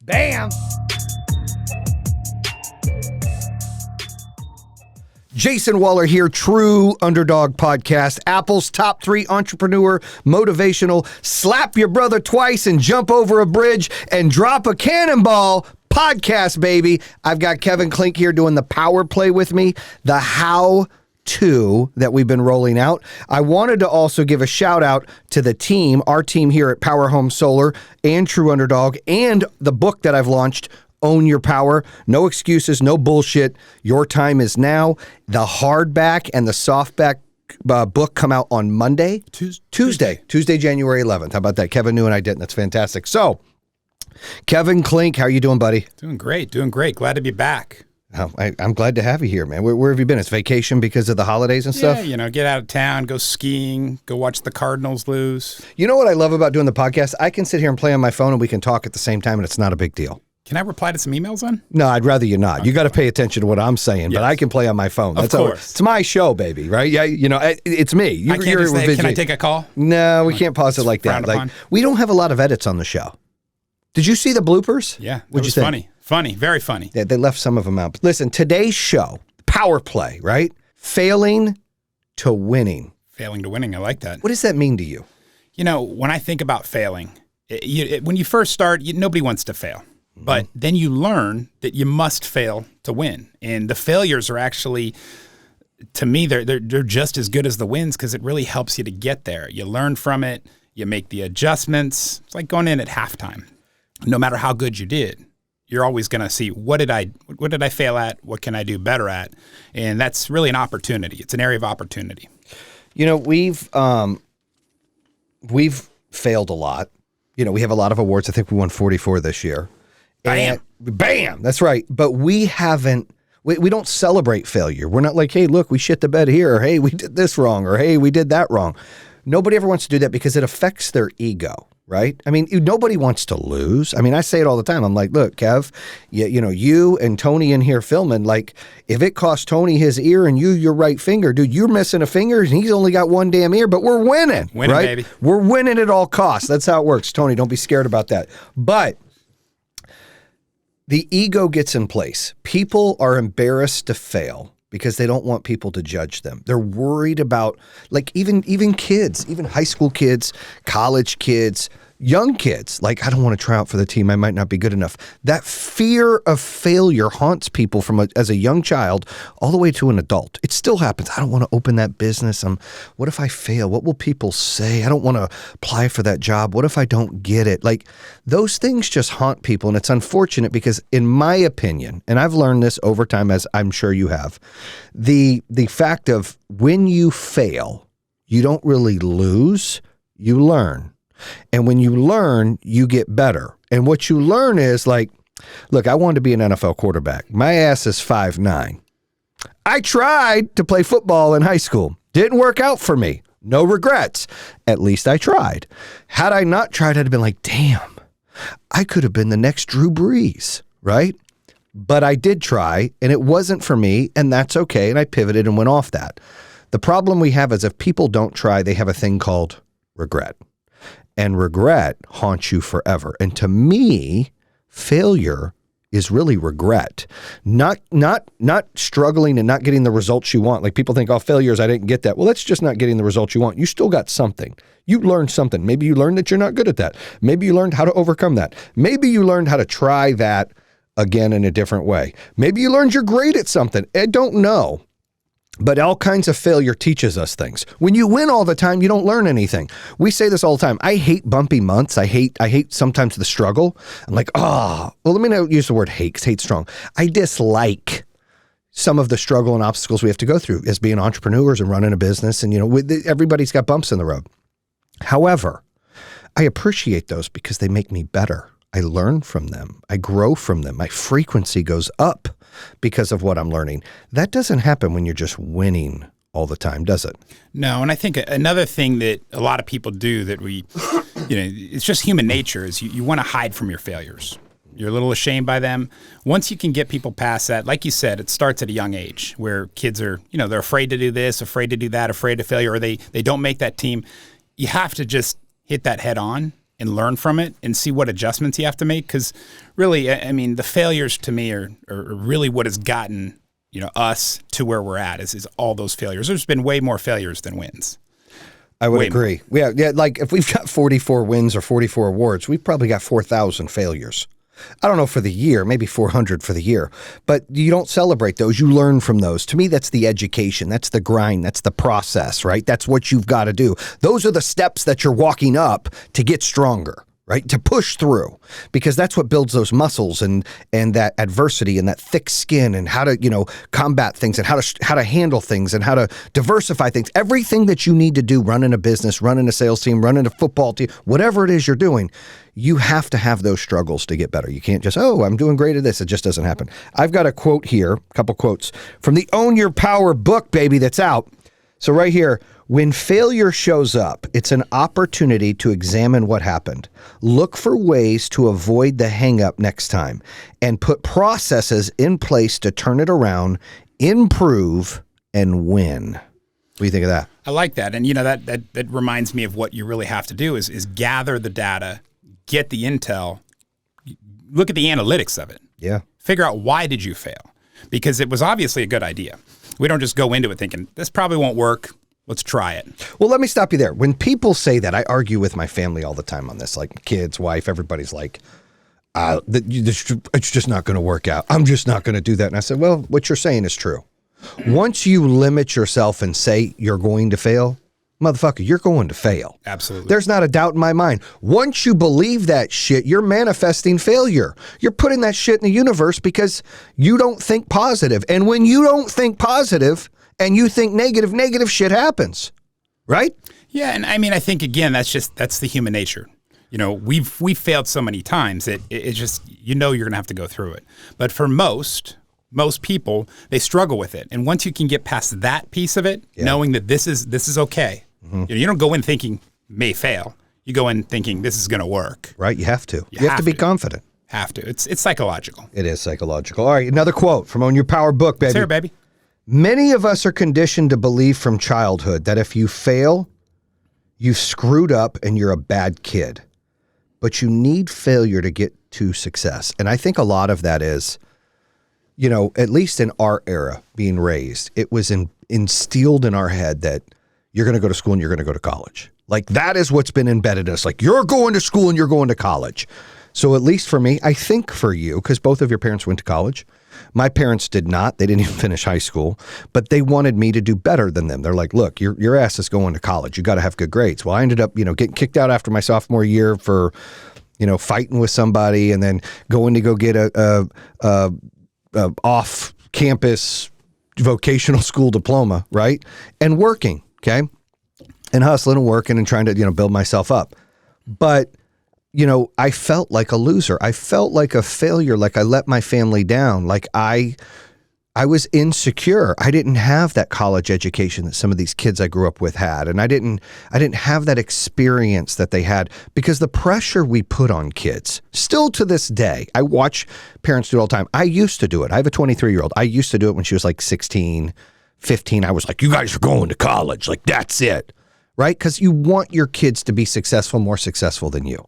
Bam! Jayson Waller here, True Underdog Podcast, Apple's top 3 entrepreneur, motivational, slap your brother twice and jump over a bridge and drop a cannonball podcast, baby. I've got Kevin Klink here doing the power play with me, the how-to that we've been rolling out. I wanted to also give a shout out to the team, our team here at Power Home Solar and True Underdog, and the book that I've launched, Own Your Power. No excuses, no bullshit. Your time is now. The hardback and the softback book come out on Monday. Tuesday, January 11th. How about that? Kevin knew and I didn't. That's fantastic. So, Kevin Klink, how are you doing, buddy? Doing great. Glad to be back. Oh, I'm glad to have you here, man. Where have you been? It's vacation because of the holidays and stuff? Yeah, get out of town, go skiing, go watch the Cardinals lose. You know what I love about doing the podcast? I can sit here and play on my phone and we can talk at the same time and it's not a big deal. Can I reply to some emails then? No, I'd rather you not. Okay. You got to pay attention to what I'm saying, but I can play on my phone. Of course. It's my show, baby, right? Yeah, it's me. Can I take a call? No, we can't pause it like that. Like, we don't have a lot of edits on the show. Did you see the bloopers? Yeah, it was funny. Funny, very funny. Yeah, they left some of them out. But listen, today's show, power play, right? Failing to winning. Failing to winning, I like that. What does that mean to you? You know, when I think about failing, when you first start, nobody wants to fail. But then you learn that you must fail to win. And the failures are actually, to me, they're just as good as the wins because it really helps you to get there. You learn from it. You make the adjustments. It's like going in at halftime. No matter how good you did, you're always going to see what did I fail at? What can I do better at? And that's really an opportunity. It's an area of opportunity. You know, we've failed a lot. You know, we have a lot of awards. I think we won 44 this year. Bam! That's right. But we don't celebrate failure. We're not like, hey, look, we shit the bed here, or hey, we did this wrong, or hey, we did that wrong. Nobody ever wants to do that because it affects their ego, right? I mean, nobody wants to lose. I mean, I say it all the time. I'm like, look, Kev, you and Tony in here filming, like, if it costs Tony his ear and you your right finger, dude, you're missing a finger and he's only got one damn ear, but we're winning, right? Baby. We're winning at all costs. That's how it works. Tony, don't be scared about that. But the ego gets in place. People are embarrassed to fail because they don't want people to judge them. They're worried about, like, even kids, even high school kids, college kids, young kids. Like, I don't want to try out for the team. I might not be good enough. That fear of failure haunts people as a young child all the way to an adult. It still happens. I don't want to open that business. What if I fail? What will people say? I don't want to apply for that job. What if I don't get it? Like, those things just haunt people. And it's unfortunate because, in my opinion, and I've learned this over time, as I'm sure you have, the fact of when you fail, you don't really lose, you learn. And when you learn, you get better. And what you learn is, like, look, I wanted to be an NFL quarterback. My ass is 5'9". I tried to play football in high school. Didn't work out for me. No regrets. At least I tried. Had I not tried, I'd have been like, damn, I could have been the next Drew Brees, right? But I did try, and it wasn't for me, and that's okay. And I pivoted and went off that. The problem we have is if people don't try, they have a thing called regret. And regret haunts you forever. And to me, failure is really regret. Not struggling and not getting the results you want. Like, people think, oh, failure is I didn't get that. Well, that's just not getting the results you want. You still got something. You learned something. Maybe you learned that you're not good at that. Maybe you learned how to overcome that. Maybe you learned how to try that again in a different way. Maybe you learned you're great at something. I don't know. But all kinds of failure teaches us things. When you win all the time, you don't learn anything. We say this all the time. I hate bumpy months. I hate sometimes the struggle. I'm like, well, let me not use the word hate, 'cause hate's strong. I dislike some of the struggle and obstacles we have to go through as being entrepreneurs and running a business. And, everybody's got bumps in the road. However, I appreciate those because they make me better. I learn from them. I grow from them. My frequency goes up because of what I'm learning. That doesn't happen when you're just winning all the time, does it? No, and I think another thing that a lot of people do that it's just human nature is you want to hide from your failures. You're a little ashamed by them. Once you can get people past that, like you said, it starts at a young age where kids are, they're afraid to do this, afraid to do that, afraid of failure, or they don't make that team. You have to just hit that head on and learn from it and see what adjustments you have to make. Because really, I mean, the failures to me are really what has gotten us to where we're at is all those failures. There's been way more failures than wins. I would agree. Yeah, like if we've got 44 wins or 44 awards, we've probably got 4,000 failures. I don't know for the year, maybe 400 for the year, but you don't celebrate those. You learn from those. To me, that's the education. That's the grind. That's the process, right? That's what you've got to do. Those are the steps that you're walking up to get stronger, right? To push through, because that's what builds those muscles and that adversity and that thick skin and how to, combat things and how to handle things and how to diversify things. Everything that you need to do, running a business, running a sales team, running a football team, whatever it is you're doing, you have to have those struggles to get better. You can't just, I'm doing great at this. It just doesn't happen. I've got a quote here, a couple quotes from the Own Your Power book, baby, that's out. So right here, when failure shows up, it's an opportunity to examine what happened. Look for ways to avoid the hang-up next time and put processes in place to turn it around, improve, and win. What do you think of that? I like that. And, that reminds me of what you really have to do is gather the data, get the intel, look at the analytics of it. Yeah. Figure out why did you fail? Because it was obviously a good idea. We don't just go into it thinking, this probably won't work. Let's try it. Well, let me stop you there. When people say that, I argue with my family all the time on this, like kids, wife, everybody's like, it's just not going to work out. I'm just not going to do that. And I said, well, what you're saying is true. Once you limit yourself and say you're going to fail, motherfucker, you're going to fail. Absolutely. There's not a doubt in my mind. Once you believe that shit, you're manifesting failure. You're putting that shit in the universe because you don't think positive. And when you don't think positive and you think negative shit happens. Right? Yeah, and I mean, I think, again, that's the human nature. We've failed so many times that it's just, you're going to have to go through it. But for most people, they struggle with it. And once you can get past that piece of it, knowing that this is okay. Mm-hmm. You don't go in thinking may fail. You go in thinking this is going to work. Right, you have to. You have to be confident. Have to. It's psychological. It is psychological. All right, another quote from Own Your Power book, baby. It's here, baby. Many of us are conditioned to believe from childhood that if you fail, you've screwed up and you're a bad kid. But you need failure to get to success. And I think a lot of that is, at least in our era, being raised, it was instilled in our head that you're going to go to school and you're going to go to college. Like that is what's been embedded in us. Like you're going to school and you're going to college. So at least for me, I think for you, because both of your parents went to college. My parents did not. They didn't even finish high school, but they wanted me to do better than them. They're like, look, your ass is going to college. You got to have good grades. Well, I ended up, getting kicked out after my sophomore year for, fighting with somebody and then going to go get a off-campus vocational school diploma, right? And working, okay? And hustling and working and trying to, build myself up. But, I felt like a loser. I felt like a failure, like I let my family down, like I was insecure. I didn't have that college education that some of these kids I grew up with had. And I didn't have that experience that they had because the pressure we put on kids, still to this day, I watch parents do it all the time. I used to do it. I have a 23-year-old. I used to do it when she was like 16, 15. I was like, you guys are going to college. Like, that's it. Right? Because you want your kids to be successful, more successful than you.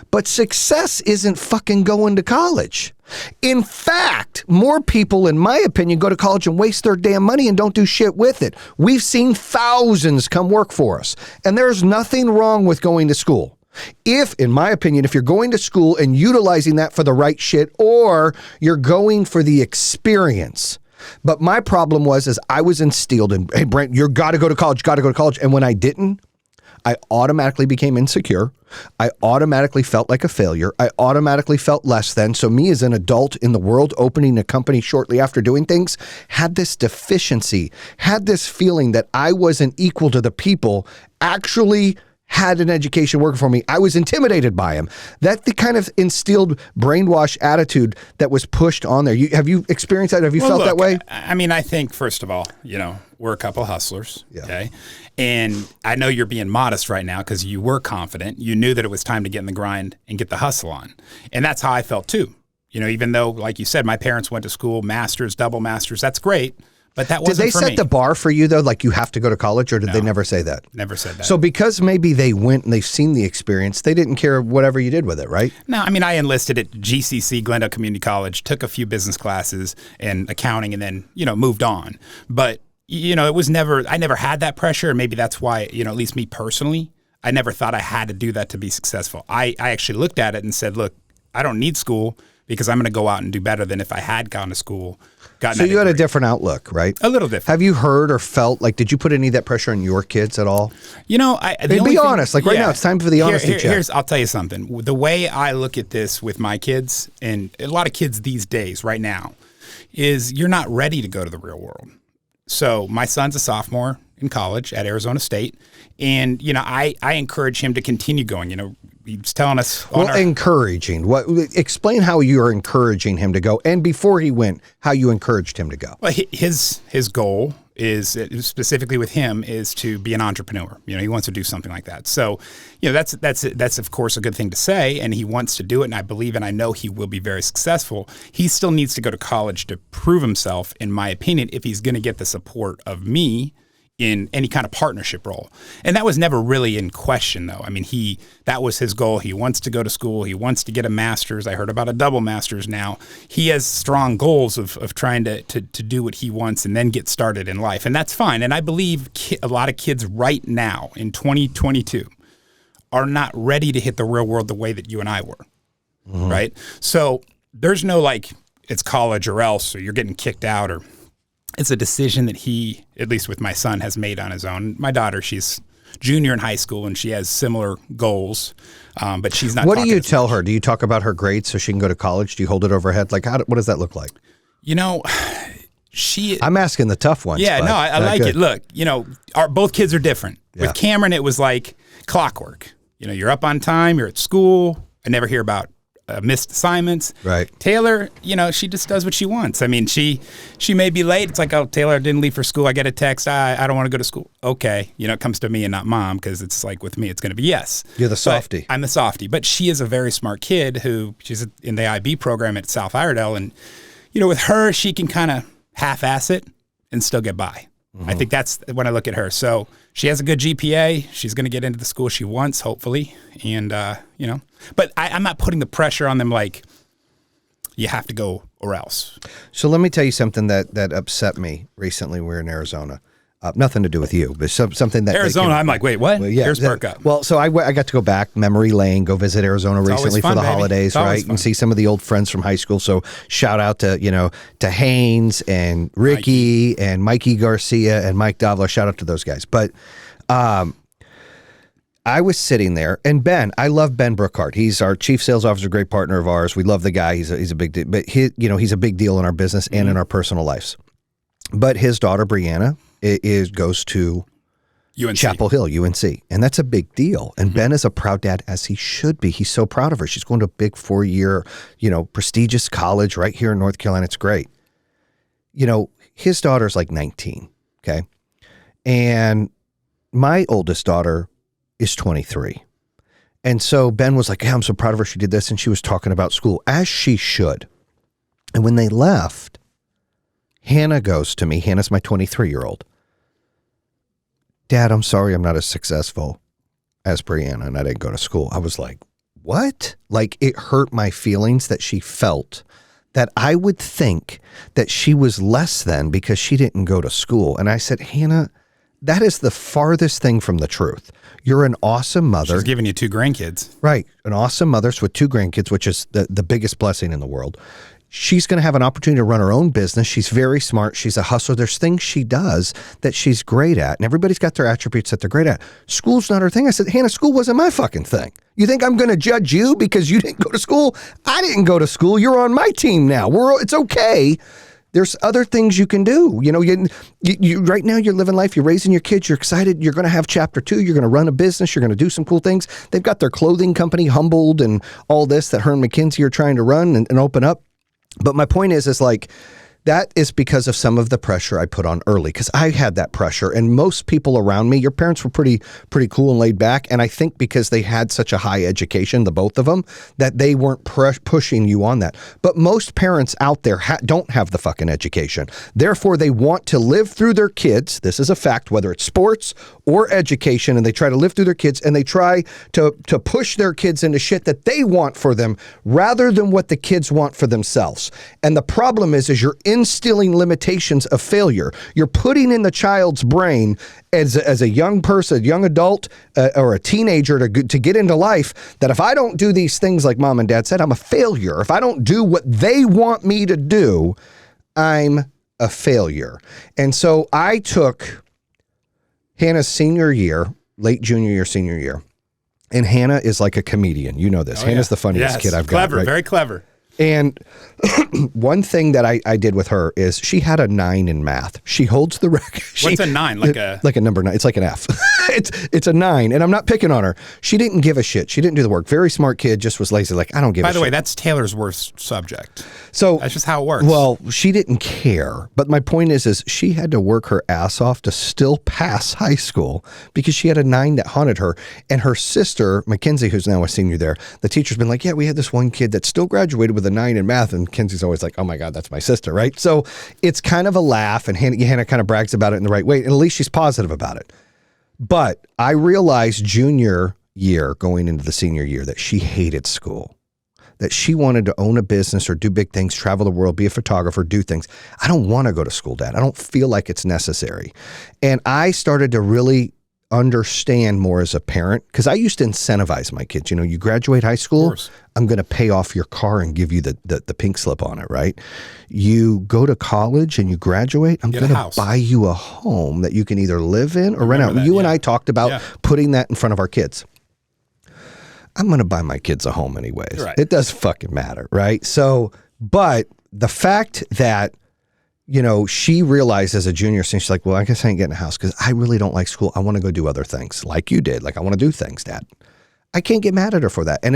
But success isn't fucking going to college. In fact, more people, in my opinion, go to college and waste their damn money and don't do shit with it. We've seen thousands come work for us. And there's nothing wrong with going to school. In my opinion, if you're going to school and utilizing that for the right shit, or you're going for the experience. But my problem was I was instilled in, hey, Brent, you got to go to college. And when I didn't, I automatically became insecure. I automatically felt like a failure. I automatically felt less than. So me as an adult in the world, opening a company shortly after doing things, had this deficiency, had this feeling that I wasn't equal to the people actually had an education working for me. I was intimidated by him. That's the kind of instilled brainwash attitude that was pushed on there. Have you experienced that? Have you felt that way? I mean, I think, first of all, we're a couple hustlers, okay? And I know you're being modest right now because you were confident. You knew that it was time to get in the grind and get the hustle on. And that's how I felt too. Even though, like you said, my parents went to school, masters, double masters, that's great. But that Did wasn't they for set me. the bar for you though? Like you have to go to college, or did they never say that? Never said that. So because maybe they went and they've seen the experience, they didn't care whatever you did with it, right? No, I mean, I enlisted at GCC, Glendale Community College, took a few business classes and accounting, and then, moved on. But, it was I never had that pressure. And maybe that's why, at least me personally, I never thought I had to do that to be successful. I actually looked at it and said, look, I don't need school because I'm going to go out and do better than if I had gone to school. So you had a different outlook, right? A little different. Have you heard or felt did you put any of that pressure on your kids at all? Be honest. Like right now, it's time for the honesty check. I'll tell you something. The way I look at this with my kids, and a lot of kids these days right now, is you're not ready to go to the real world. So my son's a sophomore in college at Arizona State, and I encourage him to continue going. He's telling us. Encouraging. Explain how you are encouraging him to go, and before he went, how you encouraged him to go. Well, his goal is specifically with him is to be an entrepreneur. He wants to do something like that. So, that's of course a good thing to say, and he wants to do it, and I believe and I know he will be very successful. He still needs to go to college to prove himself, in my opinion, if he's going to get the support of me in any kind of partnership role. And that was never really in question, though. I mean, that was his goal. He wants to go to school. He wants to get a master's. I heard about a double master's now. He has strong goals of trying to do what he wants and then get started in life. And that's fine. And I believe a lot of kids right now in 2022 are not ready to hit the real world the way that you and I were, right? So there's no it's college or else, or you're getting kicked out, or it's a decision that he, at least with my son, has made on his own. My daughter, she's junior in high school, and she has similar goals, but she's not. What do you tell her? Do you talk about her grades so she can go to college? Do you hold it over her head? What does that look like? I'm asking the tough ones. Yeah, no, I like it. Look, both kids are different. Yeah. With Cameron, it was like clockwork. You're up on time, you're at school. I never hear about missed assignments. Right. Taylor, she just does what she wants. I mean, she may be late. It's like, oh, Taylor didn't leave for school. I get a text. I don't want to go to school. Okay. It comes to me and not mom, because it's like with me, it's going to be yes. You're the softie. But I'm the softie. But she is a very smart kid she's in the IB program at South Iredell. And, with her, she can kind of half-ass it and still get by. I think that's when I look at her. So she has a good GPA. She's going to get into the school she wants, hopefully. And, but I'm not putting the pressure on them like you have to go or else. So let me tell you something that upset me recently. We were in Arizona. Nothing to do with you, but something that Arizona. I'm like, wait, what? Well, yeah, Here's perk up. Well, so I got to go back memory lane, go visit Arizona recently fun, for the baby. holidays, right? And see some of the old friends from high school. So shout out to to Haynes and Ricky and Mikey Garcia and Mike Davila. Shout out to those guys. But I was sitting there, and Ben, I love Ben Brookhart. He's our chief sales officer, great partner of ours. We love the guy. He's a big deal, but he's a big deal in our business and in our personal lives. But his daughter Brianna goes to UNC. Chapel Hill, UNC, and that's a big deal. And Ben is a proud dad, as he should be. He's so proud of her. She's going to a big 4-year, prestigious college right here in North Carolina. It's great. His daughter's like 19, okay? And my oldest daughter is 23. And so Ben was like, yeah, I'm so proud of her. She did this. And she was talking about school, as she should. And when they left, Hannah goes to me. Hannah's my 23-year-old. Dad, I'm sorry I'm not as successful as Brianna, and I didn't go to school. I was like, what? Like, it hurt my feelings that she felt that I would think that she was less than because she didn't go to school. And I said, Hannah, that is the farthest thing from the truth. You're an awesome mother. She's giving you 2 grandkids. Right. An awesome mother with 2 grandkids, which is the biggest blessing in the world. She's going to have an opportunity to run her own business. She's very smart. She's a hustler. There's things she does that she's great at. And everybody's got their attributes that they're great at. School's not her thing. I said, Hannah, school wasn't my fucking thing. You think I'm going to judge you because you didn't go to school? I didn't go to school. You're on my team now. It's okay. There's other things you can do. You right now you're living life. You're raising your kids. You're excited. You're going to have chapter 2. You're going to run a business. You're going to do some cool things. They've got their clothing company, Humbled, and all this that Hearn McKinsey are trying to run and open up. But my point is like, That is because of some of the pressure I put on early, because I had that pressure, and most people around me, your parents were pretty cool and laid back, and I think because they had such a high education, the both of them, that they weren't pushing you on that. But most parents out there don't have the fucking education. Therefore, they want to live through their kids. This is a fact, whether it's sports or education, and they try to live through their kids, and they try to push their kids into shit that they want for them rather than what the kids want for themselves. And the problem is you're instilling limitations of failure. You're putting in the child's brain as a young person, young adult, or a teenager to get into life, that if I don't do these things like mom and dad said, I'm a failure. If I don't do what they want me to do, I'm a failure. And so I took Hannah's senior year, late junior year, senior year, and Hannah is like a comedian. You know this. Hannah's the funniest kid I've got. Clever, right? Very clever. And one thing that I did with her is she had a 9 in math. She holds the record. What's a 9? Like a number 9. It's like an F. it's a 9, and I'm not picking on her. She didn't give a shit. She didn't do the work. Very smart kid, just was lazy. Like, I don't give a shit. By the way, that's Taylor's worst subject. So that's just how it works. Well, she didn't care. But my point is she had to work her ass off to still pass high school because she had a 9 that haunted her. And her sister, Mackenzie, who's now a senior there, the teacher's been like, yeah, we had this one kid that still graduated with a 9 in math. And Kenzie's always like, oh my God, that's my sister, right? So it's kind of a laugh, and Hannah kind of brags about it in the right way. And at least she's positive about it. But I realized junior year going into the senior year that she hated school, that she wanted to own a business or do big things, travel the world, be a photographer, do things. I don't want to go to school, Dad. I don't feel like it's necessary. And I started to really understand more as a parent, because I used to incentivize my kids. You know, you graduate high school, I'm going to pay off your car and give you the pink slip on it, right? You go to college and you graduate, I'm going to buy you a home that you can either live in or rent out. You and I talked about putting that in front of our kids. I'm going to buy my kids a home anyways. Right. It does fucking matter, right? So, but the fact that, you know, she realized as a junior, since she's like, well, I guess I ain't getting a house because I really don't like school. I want to go do other things like you did. Like, I want to do things, Dad. I can't get mad at her for that. And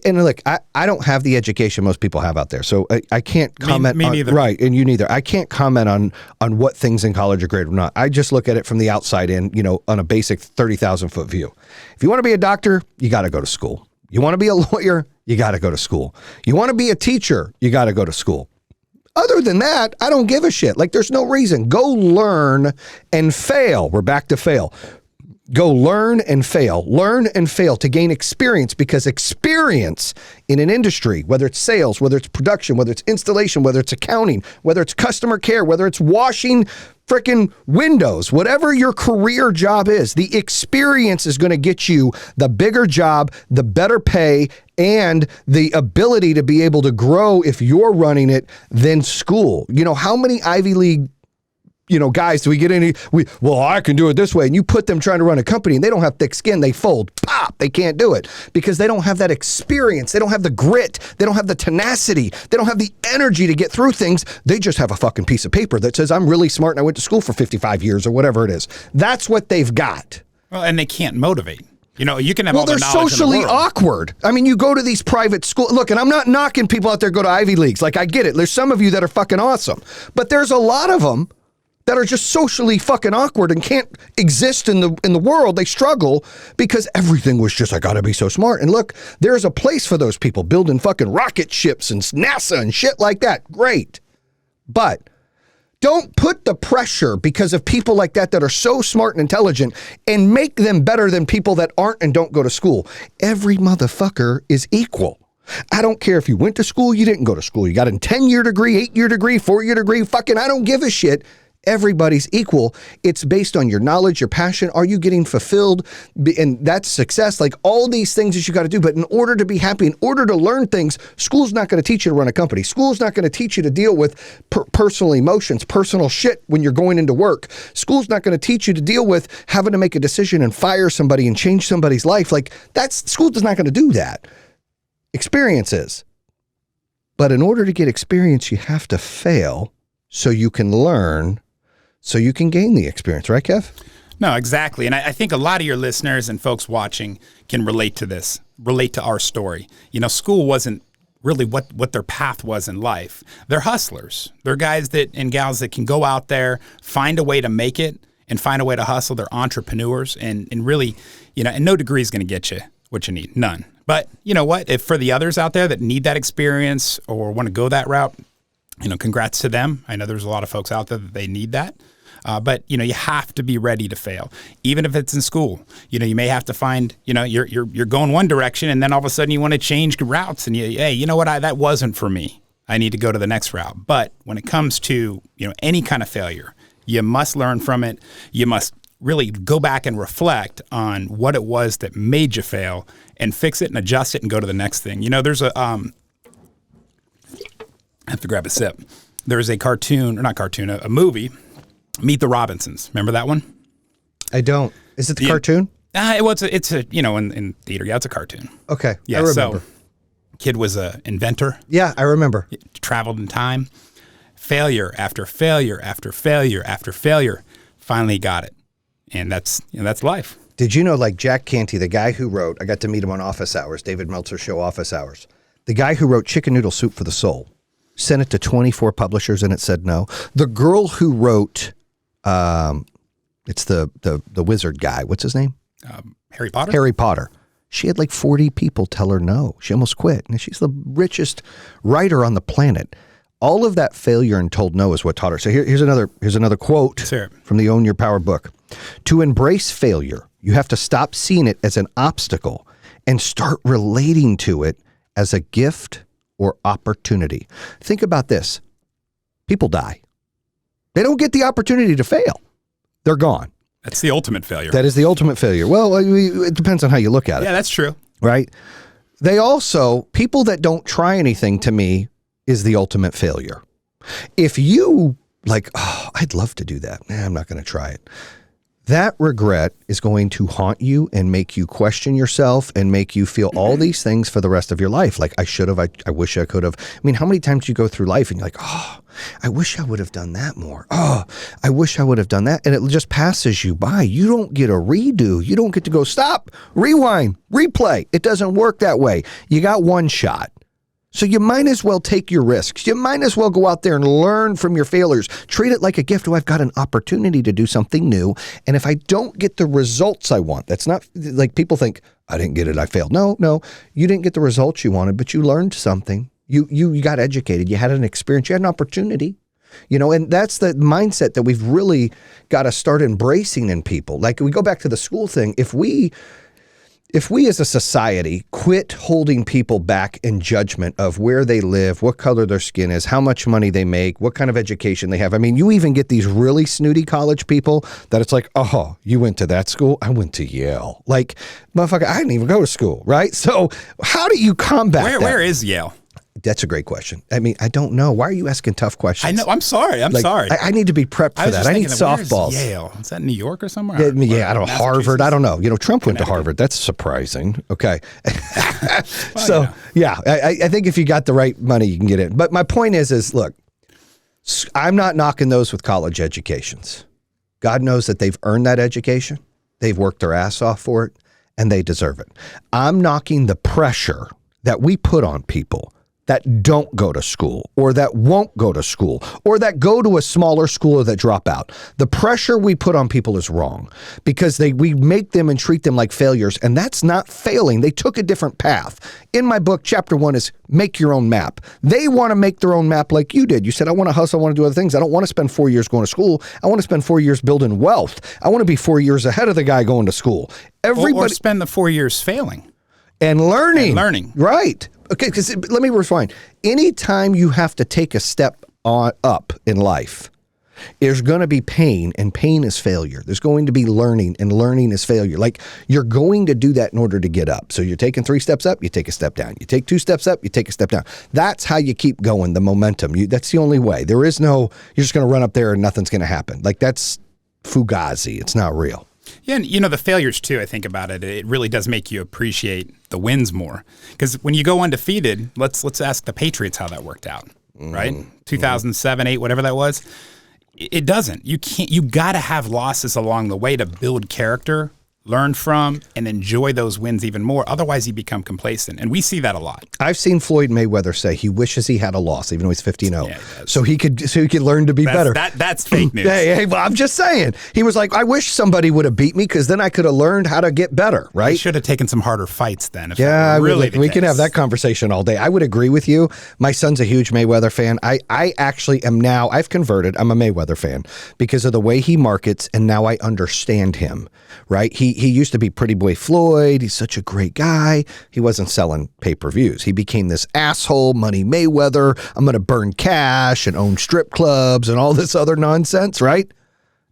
and look, I don't have the education most people have out there. So I can't comment. Me neither. Right. And you neither. I can't comment on what things in college are great or not. I just look at it from the outside in, you know, on a basic 30,000 foot view. If you want to be a doctor, you got to go to school. You want to be a lawyer, you got to go to school. You want to be a teacher, you got to go to school. Other than that, I don't give a shit. Like, there's no reason. Go learn and fail. We're back to fail. Go learn and fail. Learn and fail to gain experience, because experience in an industry, whether it's sales, whether it's production, whether it's installation, whether it's accounting, whether it's customer care, whether it's washing frickin' windows, whatever your career job is, the experience is going to get you the bigger job, the better pay, and the ability to be able to grow if you're running it than school. You know, how many Ivy League, you know, guys do we get any? Well, I can do it this way. And you put them trying to run a company and they don't have thick skin. They fold. Pop. They can't do it because they don't have that experience. They don't have the grit. They don't have the tenacity. They don't have the energy to get through things. They just have a fucking piece of paper that says, I'm really smart and I went to school for 55 years or whatever it is. That's what they've got. Well, and they can't motivate. You know, you can have all the knowledge. Well, they're socially awkward. I mean, you go to these private schools. Look, and I'm not knocking people out there who go to Ivy Leagues. Like, I get it. There's some of you that are fucking awesome. But there's a lot of them that are just socially fucking awkward and can't exist in the world. They struggle because everything was just, I gotta be so smart. And look, there's a place for those people building fucking rocket ships and NASA and shit like that. Great. But don't put the pressure because of people like that are so smart and intelligent and make them better than people that aren't and don't go to school. Every motherfucker is equal. I don't care if you went to school, you didn't go to school. You got a 10-year degree, 8-year degree, 4-year degree. Fucking, I don't give a shit. Everybody's equal. It's based on your knowledge, your passion. Are you getting fulfilled? And that's success. Like, all these things that you got to do. But in order to be happy, in order to learn things, school's not going to teach you to run a company. School's not going to teach you to deal with personal emotions, personal shit when you're going into work. School's not going to teach you to deal with having to make a decision and fire somebody and change somebody's life. Like, school is not going to do that. Experience is. But in order to get experience, you have to fail so you can learn, so you can gain the experience, right, Kev? No, exactly. And I think a lot of your listeners and folks watching can relate to this, relate to our story. You know, school wasn't really what their path was in life. They're hustlers. They're guys and gals that can go out there, find a way to make it, and find a way to hustle. They're entrepreneurs, and really, and no degree is going to get you what you need. None. But you know what? If for the others out there that need that experience or want to go that route, congrats to them. I know there's a lot of folks out there that they need that. But you have to be ready to fail, even if it's in school. You may have to find, you're going one direction, and then all of a sudden you want to change routes, and hey, you know what? That wasn't for me. I need to go to the next route. But when it comes to any kind of failure, you must learn from it. You must really go back and reflect on what it was that made you fail, and fix it and adjust it and go to the next thing. There's I have to grab a sip. There's a movie. Meet the Robinsons. Remember that one? I don't. Is it the cartoon? It's in theater. Yeah, it's a cartoon. Okay. Yeah, I remember. So kid was an inventor. Yeah, I remember. Traveled in time. Failure after failure after failure after failure. Finally got it. And that's life. Did you know, like Jack Canty, the guy who wrote, I got to meet him on Office Hours, David Meltzer Show Office Hours. The guy who wrote Chicken Noodle Soup for the Soul sent it to 24 publishers and it said no. The girl who wrote... it's the wizard guy. What's his name? Harry Potter? Harry Potter. She had like 40 people tell her no. She almost quit. And she's the richest writer on the planet. All of that failure and told no is what taught her. So here's another quote from the Own Your Power book. To embrace failure, you have to stop seeing it as an obstacle and start relating to it as a gift or opportunity. Think about this. People die. They don't get the opportunity to fail. They're gone. That's the ultimate failure. That is the ultimate failure. Well, it depends on how you look at it. Yeah, that's true. Right? People that don't try anything to me is the ultimate failure. If you I'd love to do that. I'm not going to try it. That regret is going to haunt you and make you question yourself and make you feel all these things for the rest of your life. Like, I should have, I wish I could have. I mean, how many times do you go through life and you're like, oh, I wish I would have done that more. Oh, I wish I would have done that. And it just passes you by. You don't get a redo. You don't get to go stop, rewind, replay. It doesn't work that way. You got one shot. So you might as well take your risks. You might as well go out there and learn from your failures. Treat it like a gift. Oh, I've got an opportunity to do something new. And if I don't get the results I want, that's not like people think, I didn't get it, I failed. No, you didn't get the results you wanted, but you learned something. You got educated. You had an experience. You had an opportunity. And that's the mindset that we've really got to start embracing in people. Like, we go back to the school thing. If we as a society quit holding people back in judgment of where they live, what color their skin is, how much money they make, what kind of education they have. I mean, you even get these really snooty college people that it's like, oh, you went to that school? I went to Yale. Like, motherfucker, I didn't even go to school, right? So how do you combat that? Where is Yale? That's a great question. I mean, I don't know. Why are you asking tough questions? I know. I'm sorry. Sorry. I need to be prepped for that. I need softballs. Yale. Is that New York or somewhere? Yeah, I don't know. Harvard. I don't know. Trump went to Harvard. That's surprising. Okay. So, yeah, I think if you got the right money, you can get in. But my point is look, I'm not knocking those with college educations. God knows that they've earned that education. They've worked their ass off for it, and they deserve it. I'm knocking the pressure that we put on people that don't go to school or that won't go to school or that go to a smaller school or that drop out. The pressure we put on people is wrong because we make them and treat them like failures, and that's not failing. They took a different path. In my book, chapter 1 is make your own map. They want to make their own map like you did. You said, I want to hustle, I want to do other things. I don't want to spend 4 years going to school. I want to spend 4 years building wealth. I want to be 4 years ahead of the guy going to school. Or spend the 4 years failing. And learning. Right. Okay, because let me refine. Anytime you have to take a step up in life, there's going to be pain, and pain is failure. There's going to be learning, and learning is failure. Like, you're going to do that in order to get up. So you're taking 3 steps up, you take a step down. You take 2 steps up, you take a step down. That's how you keep going, the momentum. That's the only way. There is no, you're just going to run up there and nothing's going to happen. Like, that's fugazi. It's not real. Yeah, and the failures too, I think about it, it really does make you appreciate the wins more. Because when you go undefeated, let's ask the Patriots how that worked out, right? 2007, 8, whatever that was. It doesn't. You got to have losses along the way to build character learn from, and enjoy those wins even more. Otherwise, you become complacent. And we see that a lot. I've seen Floyd Mayweather say he wishes he had a loss, even though he's 15-0, Yeah, so he could learn to be better. That's fake news. Hey, well, I'm just saying. He was like, I wish somebody would have beat me because then I could have learned how to get better, right? He should have taken some harder fights then. If Yeah, really we can have that conversation all day. I would agree with you. My son's a huge Mayweather fan. I actually am now, I've converted. I'm a Mayweather fan because of the way he markets, and now I understand him, right? He used to be Pretty Boy Floyd. He's such a great guy. He wasn't selling pay-per-views. He became this asshole, Money Mayweather. I'm going to burn cash and own strip clubs and all this other nonsense, right?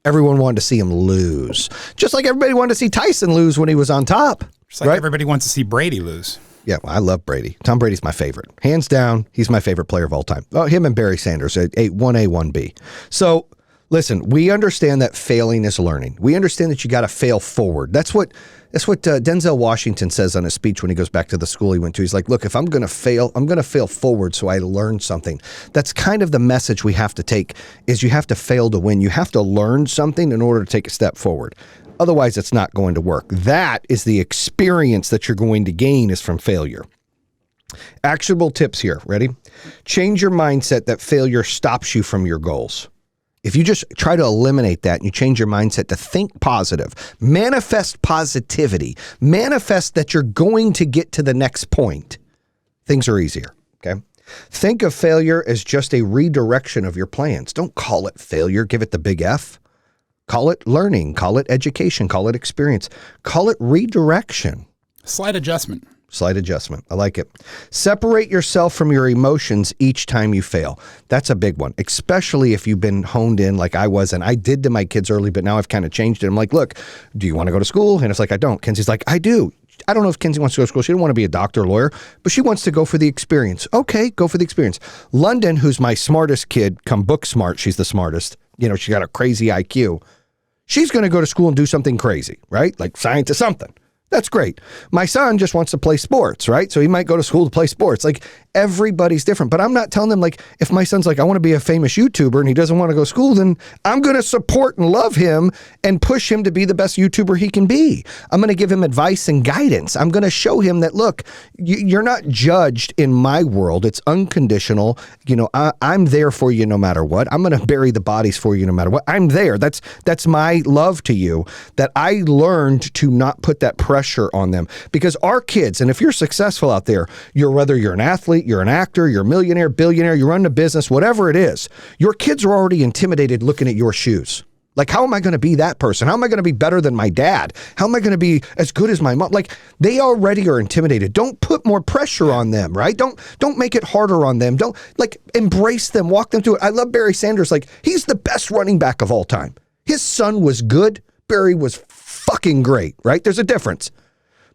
Everyone wanted to see him lose. Just like everybody wanted to see Tyson lose when he was on top. Just like right? everybody wants to see Brady lose. Yeah, well, I love Brady. Tom Brady's my favorite. Hands down, he's my favorite player of all time. Oh, him and Barry Sanders, 1A, 1B. So, listen, we understand that failing is learning. We understand that you got to fail forward. That's what Denzel Washington says on his speech when he goes back to the school he went to. He's like, look, if I'm going to fail, I'm going to fail forward so I learn something. That's kind of the message we have to take, is you have to fail to win. You have to learn something in order to take a step forward. Otherwise, it's not going to work. That is the experience that you're going to gain is from failure. Actionable tips here. Ready? Change your mindset that failure stops you from your goals. If you just try to eliminate that and you change your mindset to think positive, manifest positivity, manifest that you're going to get to the next point, things are easier, okay? Think of failure as just a redirection of your plans. Don't call it failure. Give it the big F. Call it learning. Call it education. Call it experience. Call it redirection. Slight adjustment. Slight adjustment. I like it. Separate yourself from your emotions each time you fail. That's a big one, especially if you've been honed in like I was, and I did to my kids early, but now I've kind of changed it. I'm like, look, do you want to go to school? And it's like, I don't. Kenzie's like, I do. I don't know if Kenzie wants to go to school. She didn't want to be a doctor or lawyer, but she wants to go for the experience. Okay, go for the experience. London, who's my smartest kid, come book smart. She's the smartest. You know, she's got a crazy IQ. She's going to go to school and do something crazy, right? Like science or something. That's great. My son just wants to play sports, right? So he might go to school to play sports. Like everybody's different, but I'm not telling them like, if my son's like, I want to be a famous YouTuber and he doesn't want to go to school, then I'm going to support and love him and push him to be the best YouTuber he can be. I'm going to give him advice and guidance. I'm going to show him that, look, you're not judged in my world. It's unconditional. You know, I'm there for you no matter what. I'm going to bury the bodies for you no matter what. I'm there. That's my love to you, that I learned to not put that pressure on them, because our kids, and if you're successful out there, whether you're an athlete, you're an actor, you're a millionaire, billionaire, you run a business, whatever it is, your kids are already intimidated looking at your shoes. Like, how am I going to be that person? How am I going to be better than my dad? How am I going to be as good as my mom? Like, they already are intimidated. Don't put more pressure on them, right? Don't make it harder on them. Don't, like, embrace them, walk them through it. I love Barry Sanders. Like, he's the best running back of all time. His son was good. Barry was fucking great, right? There's a difference.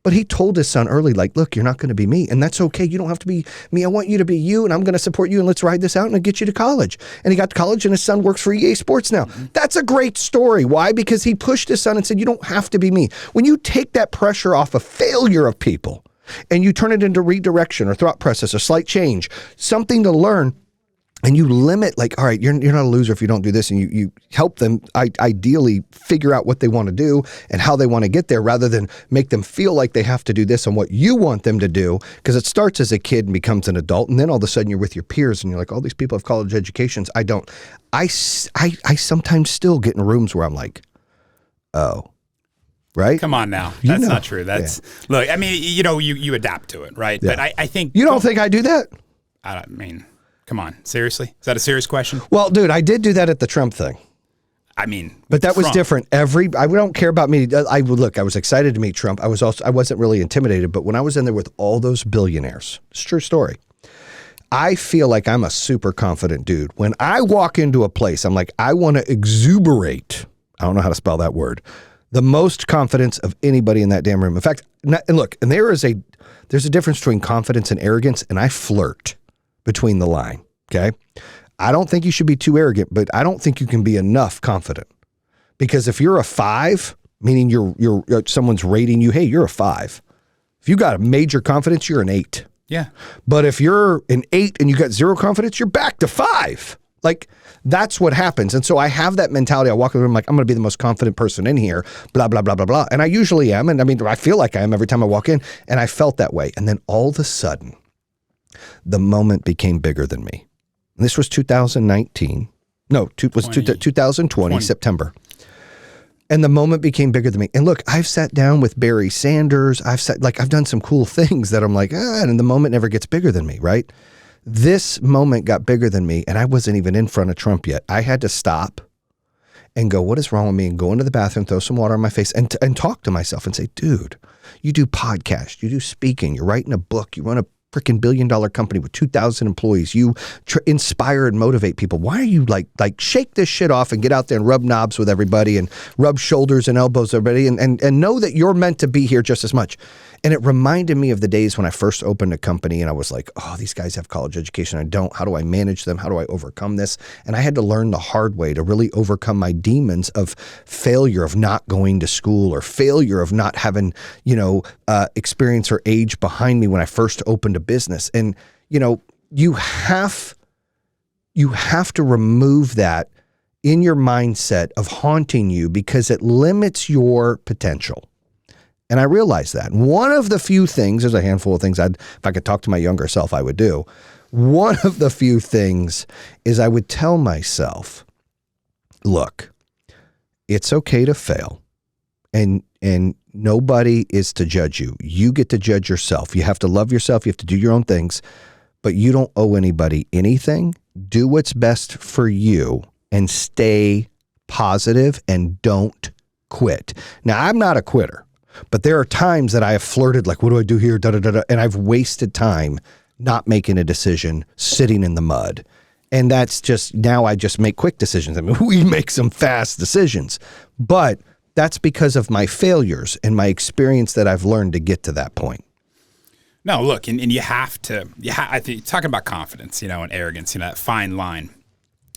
But he told his son early, like, look, you're not going to be me, and that's okay. You don't have to be me. I want you to be you, and I'm going to support you, and let's ride this out, and I'll get you to college. And he got to college, and his son works for EA Sports now. That's a great story. Why? Because he pushed his son and said, you don't have to be me. When you take that pressure off of failure of people, and you turn it into redirection or thought process, a slight change, something to learn, and you limit, like, all right, you're not a loser if you don't do this, and you help them ideally figure out what they want to do and how they want to get there, rather than make them feel like they have to do this and what you want them to do, because it starts as a kid and becomes an adult, and then all of a sudden you're with your peers and you're like, all these people have college educations. I don't. I sometimes still get in rooms where I'm like, oh. Right? Come on now. That's not true. That's Look, I mean, you adapt to it, right? Yeah. But I think... You don't think I do that? I mean... Come on, seriously? Is that a serious question? Well, dude, I did do that at the Trump thing. I mean, but that was different. I don't care about me. I was excited to meet Trump. I wasn't really intimidated, but when I was in there with all those billionaires, it's a true story. I feel like I'm a super confident dude. When I walk into a place, I'm like, I want to exuberate. I don't know how to spell that word. The most confidence of anybody in that damn room. In fact, and look, and there's a difference between confidence and arrogance, and I flirt between the line, okay? I don't think you should be too arrogant, but I don't think you can be enough confident. Because if you're a 5, meaning you're someone's rating you, hey, you're a 5. If you got a major confidence, you're an 8. Yeah. But if you're an 8 and you got 0 confidence, you're back to 5. Like, that's what happens. And so I have that mentality. I walk in the room like, I'm going to be the most confident person in here, blah, blah, blah, blah, blah. And I usually am. And I mean, I feel like I am every time I walk in. And I felt that way. And then all of a sudden, the moment became bigger than me. And this was 2019. No, 2020, September. And the moment became bigger than me. And look, I've sat down with Barry Sanders. I've done some cool things that I'm like, and the moment never gets bigger than me, right? This moment got bigger than me, and I wasn't even in front of Trump yet. I had to stop and go, what is wrong with me? And go into the bathroom, throw some water on my face, and talk to myself and say, dude, you do podcasts, you do speaking, you're writing a book, you run a freaking $1 billion company with 2,000 employees. You inspire and motivate people. Why are you like shake this shit off and get out there and rub knobs with everybody and rub shoulders and elbows with everybody and know that you're meant to be here just as much. And it reminded me of the days when I first opened a company and I was like, oh, these guys have college education. I don't. How do I manage them? How do I overcome this? And I had to learn the hard way to really overcome my demons of failure of not going to school or failure of not having, experience or age behind me when I first opened a business. And, you have to remove that in your mindset of haunting you because it limits your potential. And I realized that. One of the few things, there's a handful of things if I could talk to my younger self, I would do. One of the few things is I would tell myself, look, it's okay to fail. And nobody is to judge you. You get to judge yourself. You have to love yourself. You have to do your own things, but you don't owe anybody anything. Do what's best for you and stay positive and don't quit. Now, I'm not a quitter. But there are times that I have flirted, like, what do I do here? Da, da, da, da, and I've wasted time not making a decision, sitting in the mud. And that's just, now I just make quick decisions. I mean, we make some fast decisions. But that's because of my failures and my experience that I've learned to get to that point. No, look, and you have to, I think, talking about confidence, and arrogance, that fine line.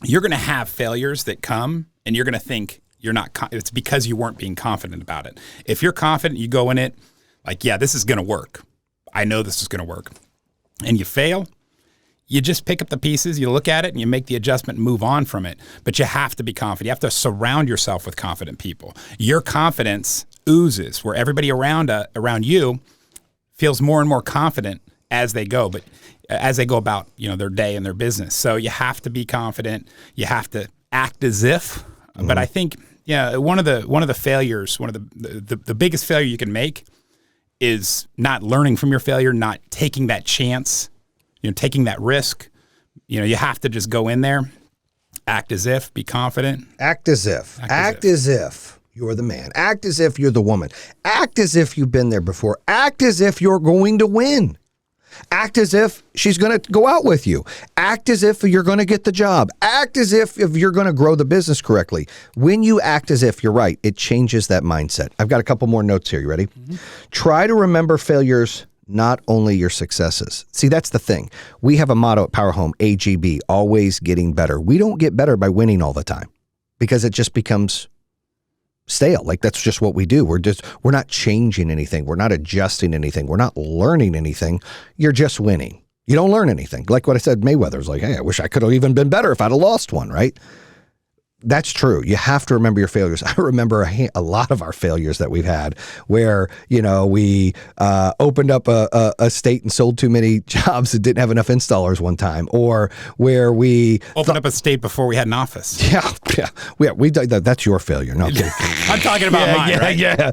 You're going to have failures that come, and you're going to think, it's because you weren't being confident about it. If you're confident, you go in it like, yeah, this is going to work. I know this is going to work. And you fail, you just pick up the pieces, you look at it, and you make the adjustment and move on from it. But you have to be confident. You have to surround yourself with confident people. Your confidence oozes where everybody around you feels more and more confident as they go, but as they go about, their day and their business. So you have to be confident. You have to act as if. Mm-hmm. But I think, one of the failures, one of the biggest failure you can make is not learning from your failure, not taking that chance, taking that risk. You have to just go in there, act as if, be confident. Act as if. Act as if you're the man. Act as if you're the woman. Act as if you've been there before. Act as if you're going to win. Act as if she's going to go out with you. Act as if you're going to get the job. Act as if you're going to grow the business correctly. When you act as if, you're right, it changes that mindset. I've got a couple more notes here. You ready? Mm-hmm. Try to remember failures, not only your successes. See, that's the thing. We have a motto at Power Home, AGB, always getting better. We don't get better by winning all the time because it just becomes stale. Like, that's just what we do. We're not changing anything. We're not adjusting anything. We're not learning anything. You're just winning. You don't learn anything. Like what I said, Mayweather's like, hey, I wish I could have even been better if I'd have lost one, right? That's true. You have to remember your failures. I remember a lot of our failures that we've had where, we opened up a state and sold too many jobs that didn't have enough installers one time, or where we opened up a state before we had an office. Yeah. That's your failure. No, I'm talking about mine, right? Yeah.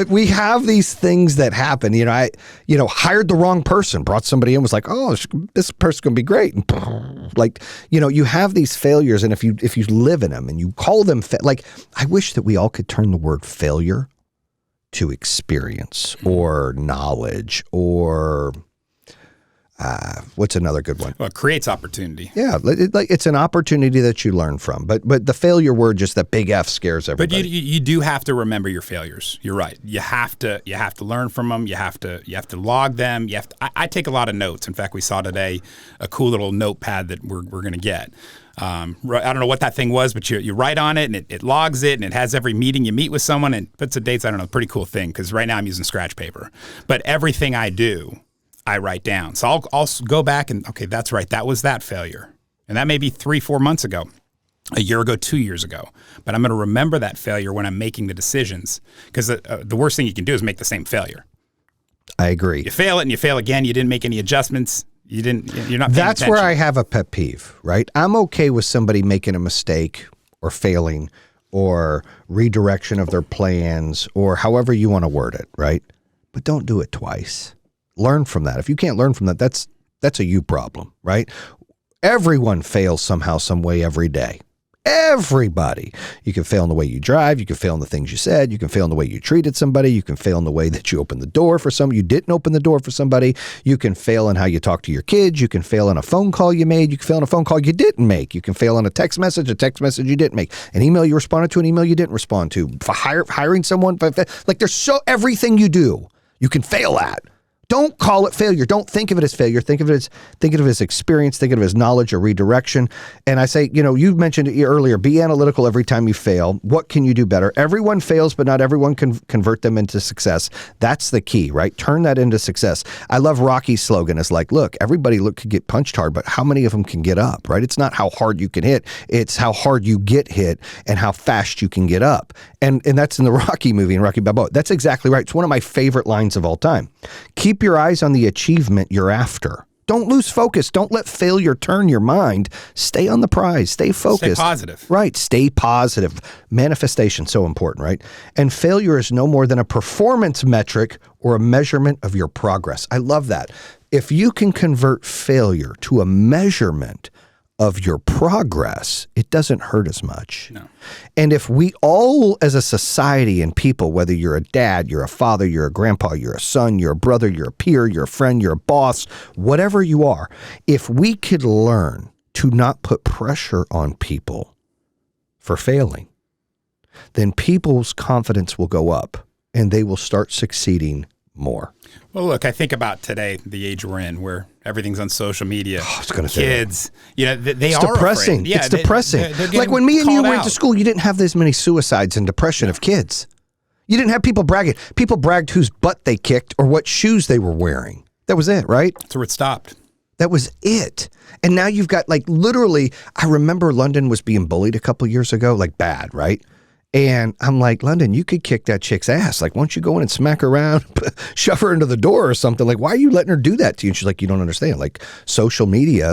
We have these things that happen. I hired the wrong person, brought somebody in, was like, oh, this person's going to be great. And you have these failures. And if you live in them and you call them, I wish that we all could turn the word failure to experience or knowledge or what's another good one? Well, it creates opportunity. Yeah, it's an opportunity that you learn from. But the failure word, just that big F, scares everybody. But you do have to remember your failures. You're right. You have to learn from them. You have to log them. I take a lot of notes. In fact, we saw today a cool little notepad that we're going to get. I don't know what that thing was, but you write on it and it logs it and it has every meeting you meet with someone and puts the dates. I don't know, pretty cool thing because right now I'm using scratch paper. But everything I do, I write down. So I'll go back and, okay, that's right. That was that failure. And that may be 3-4 months ago, a year ago, 2 years ago. But I'm going to remember that failure when I'm making the decisions, because the worst thing you can do is make the same failure. I agree. You fail it and you fail again. You didn't make any adjustments. You're not paying That's attention. where I have a pet peeve, right? I'm okay with somebody making a mistake or failing or redirection of their plans or however you want to word it, right? But don't do it twice. Learn from that. If you can't learn from that, that's a you problem, right? Everyone fails somehow, some way every day. Everybody. You can fail in the way you drive. You can fail in the things you said. You can fail in the way you treated somebody. You can fail in the way that you opened the door for somebody. You didn't open the door for somebody. You can fail in how you talk to your kids. You can fail in a phone call you made. You can fail in a phone call you didn't make. You can fail in a text message you didn't make. An email you responded to, an email you didn't respond to. For hiring someone. Like there's everything you do, you can fail at. Don't call it failure. Don't think of it as failure. Think of it as experience. Think of it as knowledge or redirection. And I say, you mentioned it earlier, be analytical every time you fail. What can you do better? Everyone fails, but not everyone can convert them into success. That's the key, right? Turn that into success. I love Rocky's slogan. It's like, look, everybody could get punched hard, but how many of them can get up, right? It's not how hard you can hit. It's how hard you get hit and how fast you can get up. And that's in the Rocky movie, in Rocky Balboa. That's exactly right. It's one of my favorite lines of all time. Keep your eyes on the achievement you're after. Don't lose focus. Don't let failure turn your mind. Stay on the prize. Stay focused. Stay positive. Right. Stay positive. Manifestation, so important, right? And failure is no more than a performance metric or a measurement of your progress. I love that. If you can convert failure to a measurement of your progress, it doesn't hurt as much. No. And if we all as a society and people, whether you're a dad, you're a father, you're a grandpa, you're a son, you're a brother, you're a peer, you're a friend, you're a boss, whatever you are, if we could learn to not put pressure on people for failing, then people's confidence will go up and they will start succeeding more. Well, look, I think about today, the age we're in, where everything's on social media. I was gonna say kids, they it's are depressing. afraid. Yeah, it's depressing. They're like when me and you called went out. to school, you didn't have this many suicides and depression of kids. You didn't have people bragging. People bragged whose butt they kicked or what shoes they were wearing. That was it, right? That's where it stopped. That was it. And now you've got literally, I remember London was being bullied a couple years ago, bad, right? And I'm like, London, you could kick that chick's ass. Why don't you go in and smack her around, shove her into the door or something? Why are you letting her do that to you? And she's like, you don't understand. Social media,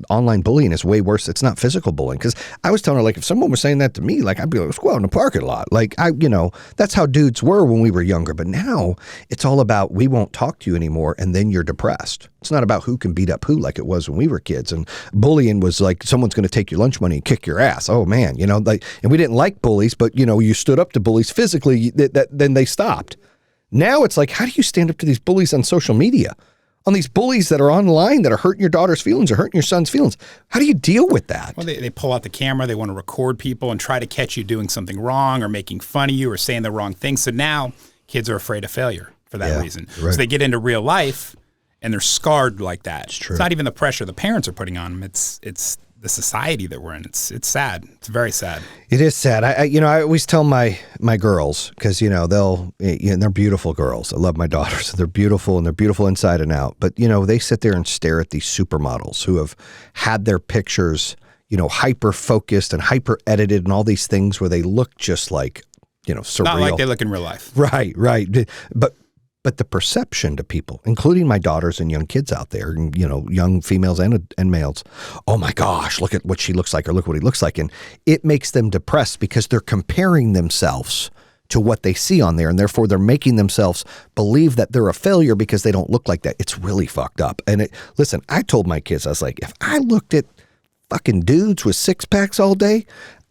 online bullying is way worse. It's not physical bullying. Because I was telling her, if someone was saying that to me, I'd be like, let's go out in the parking lot. That's how dudes were when we were younger. But now it's all about, we won't talk to you anymore. And then you're depressed. It's not about who can beat up who like it was when we were kids. And bullying was someone's going to take your lunch money and kick your ass. Oh man, and we didn't like bullies, but you stood up to bullies physically, then they stopped. Now it's how do you stand up to these bullies on social media? On these bullies that are online that are hurting your daughter's feelings or hurting your son's feelings? How do you deal with that? Well, they pull out the camera, they want to record people and try to catch you doing something wrong or making fun of you or saying the wrong thing. So now kids are afraid of failure for that reason. Right. So they get into real life and they're scarred like that. It's true. It's not even the pressure the parents are putting on them. It's the society that we're in. It's sad. It's very sad. It is sad. I always tell my girls, because they're beautiful girls. I love my daughters. They're beautiful and they're beautiful inside and out. But they sit there and stare at these supermodels who have had their pictures hyper focused and hyper edited and all these things where they look just surreal. Not like they look in real life. Right. But the perception to people, including my daughters and young kids out there, and, young females and males, oh my gosh, look at what she looks like or look what he looks like. And it makes them depressed because they're comparing themselves to what they see on there. And therefore they're making themselves believe that they're a failure because they don't look like that. It's really fucked up. And listen, I told my kids, I was like, if I looked at fucking dudes with six packs all day,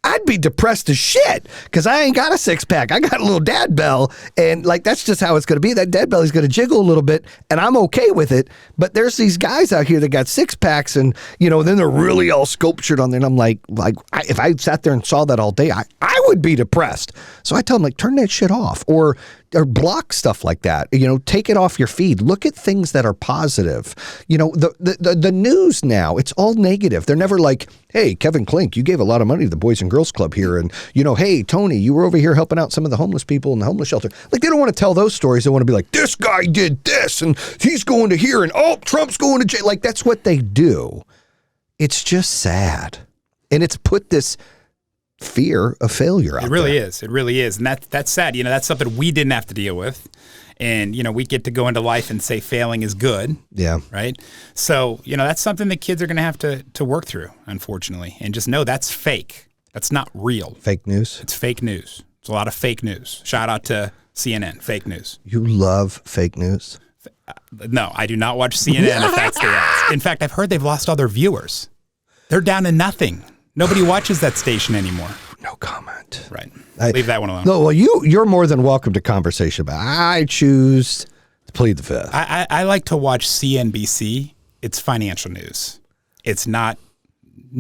I'd be depressed as shit because I ain't got a six pack. I got a little dad bell. And that's just how it's going to be. That dad belly's going to jiggle a little bit and I'm okay with it. But there's these guys out here that got six packs and, then they're really all sculptured on there. And I'm if I sat there and saw that all day, I would be depressed. So I tell them turn that shit off or block stuff like that. Take it off your feed. Look at things that are positive. The news now, it's all negative. They're never hey, Kevin Klink, you gave a lot of money to the Boys and Girls Club here. And, hey, Tony, you were over here helping out some of the homeless people in the homeless shelter. They don't want to tell those stories. They want to be like, this guy did this and he's going to here and, oh, Trump's going to jail. That's what they do. It's just sad. And it's put this fear of failure out there. It really is. It really is. And that's sad. That's something we didn't have to deal with. And, we get to go into life and say failing is good. Yeah. Right? So, that's something that kids are going to have to work through, unfortunately. And just know that's fake. That's not real. Fake news? It's fake news. It's a lot of fake news. Shout out to CNN. Fake news. You love fake news? No, I do not watch CNN if that's the ads. In fact, I've heard they've lost all their viewers. They're down to nothing. Nobody watches that station anymore. No comment. Right. Leave that one alone. No, well, you're more than welcome to conversation about it. I choose to plead the fifth. I like to watch CNBC. It's financial news. It's not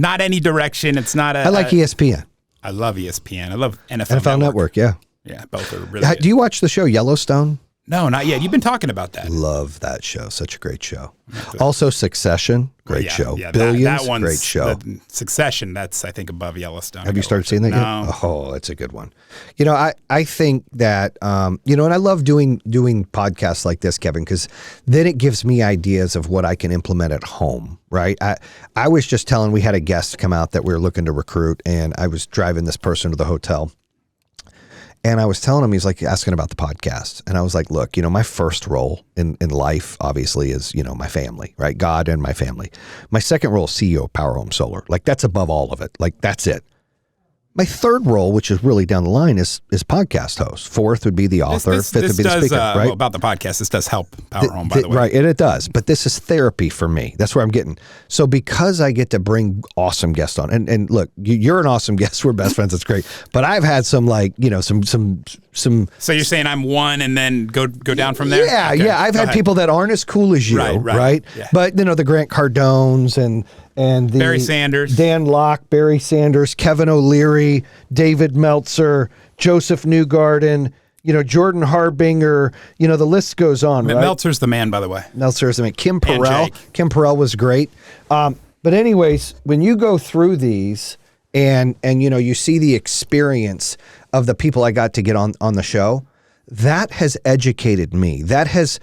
any direction. It's not I like ESPN. I love ESPN. I love NFL Network, yeah. Yeah, both are really good. Do you watch the show Yellowstone? No, not yet. You've been talking about that. Love that show. Such a great show. Also Succession, great show. Yeah, Billions, that one's great show. Succession, that's, I think, above Yellowstone. Have you started seeing that yet? No. Oh, it's a good one. I think that, and I love doing podcasts like this, Kevin, because then it gives me ideas of what I can implement at home, right? I was just telling, we had a guest come out that we were looking to recruit, and I was driving this person to the hotel. And I was telling him, he's like asking about the podcast. And I was like, look, my first role in life, obviously, is, my family, right? God and my family. My second role is CEO of Power Home Solar. Like, that's above all of it. Like, that's it. My third role, which is really down the line, is podcast host. Fourth would be the author. Fifth would be the speaker, right? About the podcast, this does help Power Home, by the way. Right, and it does. But this is therapy for me. That's where I'm getting. So because I get to bring awesome guests on, and look, you're an awesome guest. We're best friends. It's great. But I've had some some. So you're saying I'm one and then go down from there? Yeah, okay. yeah. I've had people that aren't as cool as you, right? Yeah. But the Grant Cardones and the Barry Sanders, Dan Locke, Barry Sanders, Kevin O'Leary, David Meltzer, Joseph Newgarden, Jordan Harbinger, the list goes on, right? Meltzer's the man, by the way. Meltzer's the man. Kim Perrell. Jake. Kim Perrell was great. But anyways, when you go through these and you see the experience of the people I got to get on the show, that has educated me. That has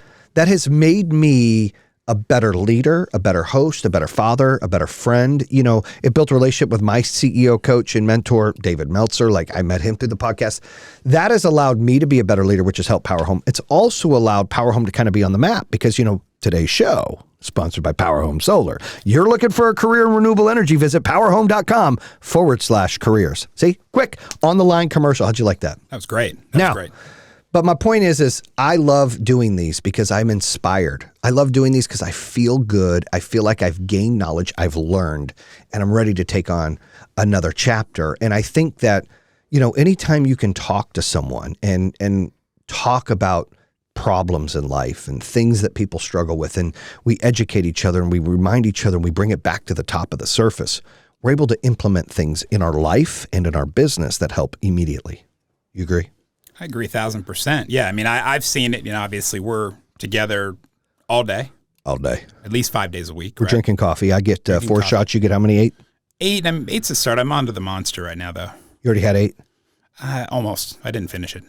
made me a better leader, a better host, a better father, a better friend. It built a relationship with my CEO coach and mentor, David Meltzer. Like, I met him through the podcast. That has allowed me to be a better leader, which has helped Power Home. It's also allowed Power Home to kind of be on the map because, today's show sponsored by Power Home Solar. You're looking for a career in renewable energy. Visit powerhome.com/careers. See, quick on the line commercial. How'd you like that? That was great. That was great. But my point is I love doing these because I'm inspired. I love doing these because I feel good. I feel like I've gained knowledge. I've learned, and I'm ready to take on another chapter. And I think that, anytime you can talk to someone and talk about problems in life and things that people struggle with, and we educate each other and we remind each other and we bring it back to the top of the surface, we're able to implement things in our life and in our business that help immediately. You agree? I agree 1,000%. Yeah, I mean, I've seen it. Obviously, we're together all day. All day. At least 5 days a week. We're drinking coffee. I get 4 shots. You get how many? 8? 8. Eight's a start. I'm on to the Monster right now, though. You already had 8? Almost. I didn't finish it.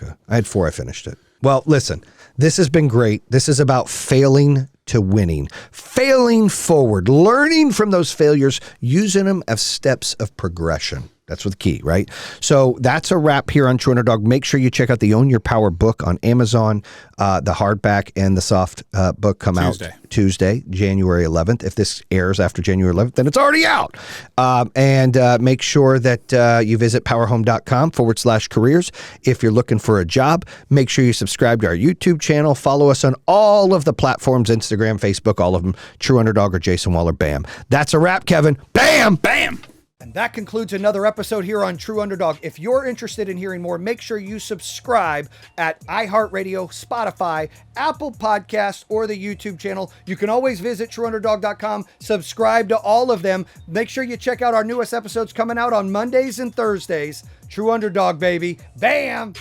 Okay. I had 4. I finished it. Well, listen, this has been great. This is about failing to winning, failing forward, learning from those failures, using them as steps of progression. That's the key, right? So that's a wrap here on True Underdog. Make sure you check out the Own Your Power book on Amazon. The hardback and the soft book come out Tuesday, January 11th. If this airs after January 11th, then it's already out. And make sure that you visit powerhome.com/careers. If you're looking for a job, make sure you subscribe to our YouTube channel. Follow us on all of the platforms, Instagram, Facebook, all of them. True Underdog or Jayson Waller. Bam. That's a wrap, Kevin. Bam! Bam! And that concludes another episode here on True Underdog. If you're interested in hearing more, make sure you subscribe at iHeartRadio, Spotify, Apple Podcasts, or the YouTube channel. You can always visit TrueUnderdog.com, subscribe to all of them. Make sure you check out our newest episodes coming out on Mondays and Thursdays. True Underdog, baby. Bam!